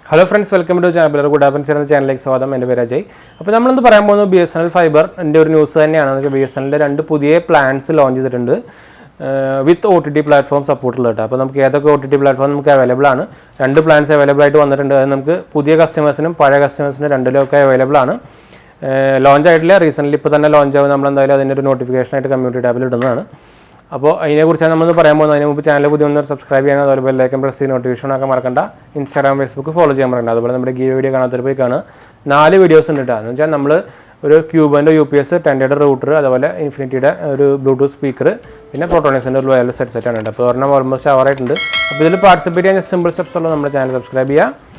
Hello friends, welcome to channel. 𝙑𝙞𝙙𝙬 channel സ്വാഗതം. എൻ്റെ പേര് അജയ്. അപ്പോൾ നമ്മൾ ഇന്ന് പറയാൻ പോകുന്നത് BSnl ഫൈബർ ന്റെ ഒരു ന്യൂസ് തന്നെയാണ്. BSnl ന്റെ രണ്ട് പുതിയ പ്ലാൻസ് ലോഞ്ച് ചെയ്തിട്ടുണ്ട്. വിത്ത് OTT പ്ലാറ്റ്ഫോം സപ്പോർട്ട് ഉള്ളത്. അപ്പോൾ നമുക്ക് ഏതൊക്കെ OTT പ്ലാറ്റ്ഫോം നമുക്ക് അവൈലബിൾ ആണ്. രണ്ട് പ്ലാൻസ് അവൈലബിൾ ആയിട്ട് വന്നിട്ടുണ്ട്. അത് നമുക്ക് പുതിയ കസ്റ്റമേഴ്സിനും പഴയ കസ്റ്റമേഴ്സിനും രണ്ടിലൊക്കെ അവൈലബിൾ ആണ്. ലോഞ്ച് ആയിട്ടില്ല, റീസെൻ്റ്ലി ഇപ്പോൾ തന്നെ ലോഞ്ച് ആവും. നമ്മൾ എന്തായാലും അതിൻ്റെ ഒരു നോട്ടിഫിക്കേഷൻ ആയിട്ട് കമ്മ്യൂണിറ്റി ടാബിൽ ഇടുന്നതാണ്. അപ്പോൾ അതിനെക്കുറിച്ചാണ് നമ്മൾ പറയാൻ പോകുന്നത്. അതിന് മുമ്പ് ചാനൽ പുതിയ ഒന്ന് സബ്സ്ക്രൈബ് ചെയ്യാൻ, അതുപോലെ ബെല്ലൈക്കൺ പ്രസ് ചെയ്ത് നോട്ടിഫിക്കേഷൻ ആക്കാൻ മറക്കണ്ട. ഇൻസ്റ്റാഗ്രാം ഫേസ്ബുക്ക് ഫോളോ ചെയ്യാൻ മറക്കണ്ട. അതുപോലെ നമ്മുടെ വീഡിയോ കാണാത്തൊരു പോയി കാണുക. 4 വീഡിയോസ് ഉണ്ട് കേട്ടോ. എന്ന് വെച്ചാൽ നമ്മൾ ഒരു ക്യൂബൻ്റെ UPS, 10 റൂട്ടർ, അതുപോലെ ഇൻഫിനിറ്റിയുടെ ഒരു ബ്ലൂടൂത്ത് സ്പീക്കർ, പിന്നെ പ്രോട്ടോണിക്സിൻ്റെ ഒരു വയർലെസ് ഹെഡ്സെറ്റാണ് ഉണ്ട്. അപ്പോൾ ഒരെണ്ണം ഓൾമോസ്റ്റ് ആവാറായിട്ടുണ്ട്. അപ്പോൾ ഇതിൽ പാർട്ടിസിപ്പേറ്റ് ചെയ്യാൻ സിമ്പിൾ സ്റ്റെപ്സ് ഉള്ള നമ്മുടെ ചാനൽ സബ്സ്ക്രൈബ് ചെയ്യുക,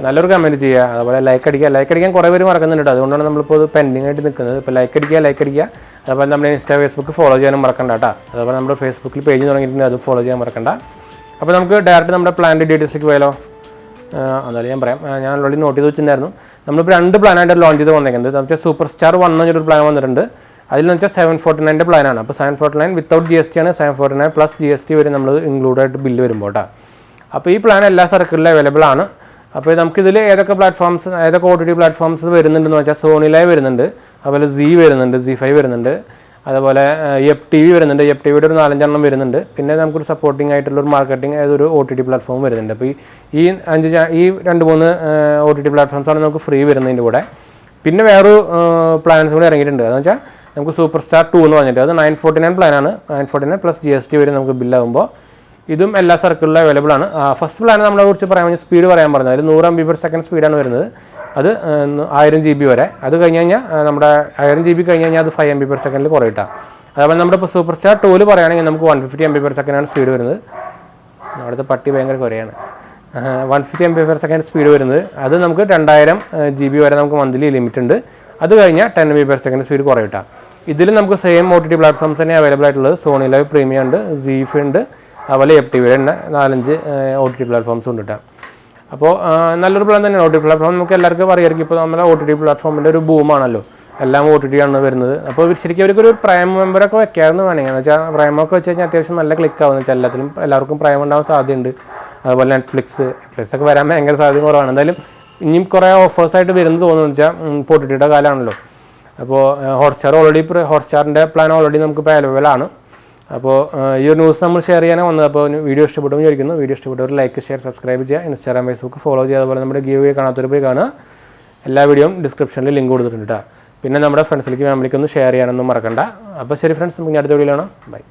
നല്ലൊരു കമൻറ്റ് ചെയ്യുക, അതുപോലെ ലൈക്ക് അടിക്കാൻ കുറേ പേര് മറക്കുന്നുണ്ട്. അതുകൊണ്ടാണ് നമ്മളിപ്പോൾ ഇത് പെൻഡിങ് ആയിട്ട് നിൽക്കുന്നത്. ഇപ്പോൾ ലൈക്ക് അടിക്കുക, അതുപോലെ നമ്മുടെ ഇൻസ്റ്റാ ഫേസ്ബുക്ക് ഫോളോ ചെയ്യാനും മറക്കണ്ട കേട്ടോ. അതുപോലെ നമ്മുടെ ഫേസ്ബുക്കിൽ പേജ് തുടങ്ങിയിട്ടുണ്ട്, അത് ഫോളോ ചെയ്യാൻ മറക്കണ്ട. അപ്പോൾ നമുക്ക് ഡയറക്റ്റ് നമ്മുടെ പ്ലാൻ്റെ ഡീറ്റെയിൽസിലേക്ക് പോയാലോ. എന്നാലും ഞാൻ പറയാം, ഞാൻ ഓൾറെഡി നോട്ട് ചെയ്ത് വെച്ചിട്ടുണ്ടായിരുന്നു. നമ്മളിപ്പോൾ 2 പ്ലാനായിട്ട് ലോഞ്ച് ചെയ്ത് വന്നേക്കുന്നത്. നമുക്ക് സൂപ്പർ സ്റ്റാർ 1 എന്നൊരു പ്ലാൻ വന്നിട്ടുണ്ട്. അതിലെന്ന് വെച്ചാൽ 749 പ്ലാനാണ്. അപ്പോൾ 749 വിത്തൗട്ട് GST ആണ്. 749 പ്ലസ് GST വരെ നമ്മൾ ഇൻക്ലൂഡ് ആയിട്ട് ബില്ല് വരുമ്പോൾ കേട്ടോ. അപ്പോൾ ഈ പ്ലാൻ എല്ലാ സർക്കിളിലും അവൈലബിൾ ആണ്. അപ്പോൾ നമുക്കിതിൽ ഏതൊക്കെ പ്ലാറ്റ്ഫോംസ്, ഏതൊക്കെ OTT പ്ലാറ്റ്ഫോംസ് വരുന്നുണ്ടെന്ന് വെച്ചാൽ സോണി ലൈവ് വരുന്നുണ്ട്, അതുപോലെ വരുന്നുണ്ട്, ZEE5 വരുന്നുണ്ട്, അതുപോലെ FTV വരുന്നുണ്ട്. FTVയുടെ ഒരു 4-5 എണ്ണം വരുന്നുണ്ട്. പിന്നെ നമുക്കൊരു സപ്പോർട്ടിംഗ് ആയിട്ടുള്ളൊരു മാർക്കറ്റിംഗ് അതൊരു OTT പ്ലാറ്റ്ഫോം വരുന്നുണ്ട്. അപ്പോൾ ഈ 2-3 OTT പ്ലാറ്റ്ഫോംസാണ് നമുക്ക് ഫ്രീ വരുന്നതിൻ്റെ കൂടെ. പിന്നെ വേറൊരു പ്ലാൻസ് കൂടി ഇറങ്ങിയിട്ടുണ്ട്. അതെന്ന് വെച്ചാൽ നമുക്ക് സൂപ്പർ സ്റ്റാർ 2 എന്ന് പറഞ്ഞിട്ട് അത് 949 പ്ലാനാണ്. 949 പ്ലസ് GST വരെ നമുക്ക് ബില്ലാകുമ്പോൾ ഇതും എല്ലാ സർക്കിളിലും അവൈലബിൾ ആണ്. ഫസ്റ്റ് പ്ലാൻ നമ്മളെ കുറിച്ച് പറയാൻ വേണ്ടി സ്പീഡ് പറയാൻ പറഞ്ഞത്, അതിൽ 100 MB/s സ്പീഡാണ് വരുന്നത്. അത് 1000 GB വരെ. അത് കഴിഞ്ഞ് കഴിഞ്ഞാൽ നമ്മുടെ 1000 GB കഴിഞ്ഞ് കഴിഞ്ഞാൽ അത് 5 MB/s കുറയിട്ടാണ്. അതുപോലെ നമ്മുടെ ഇപ്പോൾ സൂപ്പർ സ്റ്റാർ 2 പറയുകയാണെങ്കിൽ നമുക്ക് 150 MB/s ആണ് സ്പീഡ് വരുന്നത്. അവിടുത്തെ പട്ടി ഭയങ്കര കുറയാണ്. 150 MB/s സ്പീഡ് വരുന്നത്. അത് നമുക്ക് 2000 GB വരെ നമുക്ക് മന്ത്ലി ലിമിറ്റ് ഉണ്ട്. അത് കഴിഞ്ഞാൽ 10 MB/s സ്പീഡ് കുറയിട്ടാണ്. ഇതിൽ നമുക്ക് സെയിം OTT പ്ലാറ്റ്ഫോംസ് തന്നെ അവൈലബിൾ ആയിട്ടുള്ളത്. സോണി ലൈവ് പ്രീമിയം ഉണ്ട്, ZEE5 ഉണ്ട്, അതുപോലെ FTV തന്നെ 4-5 OTT പ്ലാറ്റ്ഫോംസ് ഉണ്ട് കേട്ടോ. അപ്പോൾ നല്ലൊരു പ്ലാൻ തന്നെയാണ്. OTT പ്ലാറ്റ്ഫോം നമുക്ക് എല്ലാവർക്കും അറിയാമായിരിക്കും. ഇപ്പോൾ നമ്മുടെ OTT പ്ലാറ്റ്ഫോമിൻ്റെ ഒരു ബൂമാണല്ലോ, എല്ലാം OTT ആണ് വരുന്നത്. അപ്പോൾ ശരിക്കും അവർക്കൊരു പ്രൈം മെമ്പറൊക്കെ വെക്കാമെന്ന് വേണമെങ്കിൽ, എന്ന് വെച്ചാൽ പ്രൈമൊക്കെ വെച്ച് കഴിഞ്ഞാൽ അത്യാവശ്യം നല്ല ക്ലിക്ക് ആവുമെന്ന് വെച്ചാൽ എല്ലാവർക്കും പ്രൈം ഉണ്ടാവാൻ സാധ്യതയുണ്ട്. അതുപോലെ നെറ്റ്ഫ്ലിക്സ് ഒക്കെ വരാൻ ഭയങ്കര സാധ്യത കുറവാണ്. എന്തായാലും ഇനിയും കുറേ ഓഫേഴ്സായിട്ട് വരുന്നത് തോന്നുന്നു വെച്ചാൽ ഇപ്പോൾ OTTയുടെ കാലമാണല്ലോ. അപ്പോൾ ഹോട്ട്സ്റ്റാറിൻ്റെ പ്ലാൻ ഓൾറെഡി നമുക്കിപ്പോൾ അവൈലബിൾ ആണ്. അപ്പോൾ ഈ ഒരു ന്യൂസ് നമ്മൾ ഷെയർ ചെയ്യാനാണ് വന്നത്. അപ്പോൾ വീഡിയോ ഇഷ്ടപ്പെടുമെന്ന് വിചാരിക്കുന്നു. വീഡിയോ ഇഷ്ടപ്പെട്ടവർ ലൈക്ക്, ഷെയർ, സബ്സ്ക്രൈബ് ചെയ്യുക. ഇൻസ്റ്റാഗ്രാം ഫേസ്ബുക്ക് ഫോളോ ചെയ്യുക. അതുപോലെ നമ്മുടെ ഗീവ് കാണാത്തൊരു പോയി കാണുക. എല്ലാ വീഡിയോയും ഡിസ്ക്രിപ്ഷനിൽ ലിങ്ക് കൊടുത്തിട്ടുണ്ട് കേട്ടോ. പിന്നെ നമ്മുടെ ഫ്രണ്ട്സിലേക്ക് ഫാമിലിക്ക് ഒന്ന് ഷെയർ ചെയ്യാനൊന്നും മറക്കണ്ട. അപ്പോൾ ശരി ഫ്രണ്ട്സ്, നമുക്ക് അടുത്ത വീഡിയോയിലാണ്. ബൈ.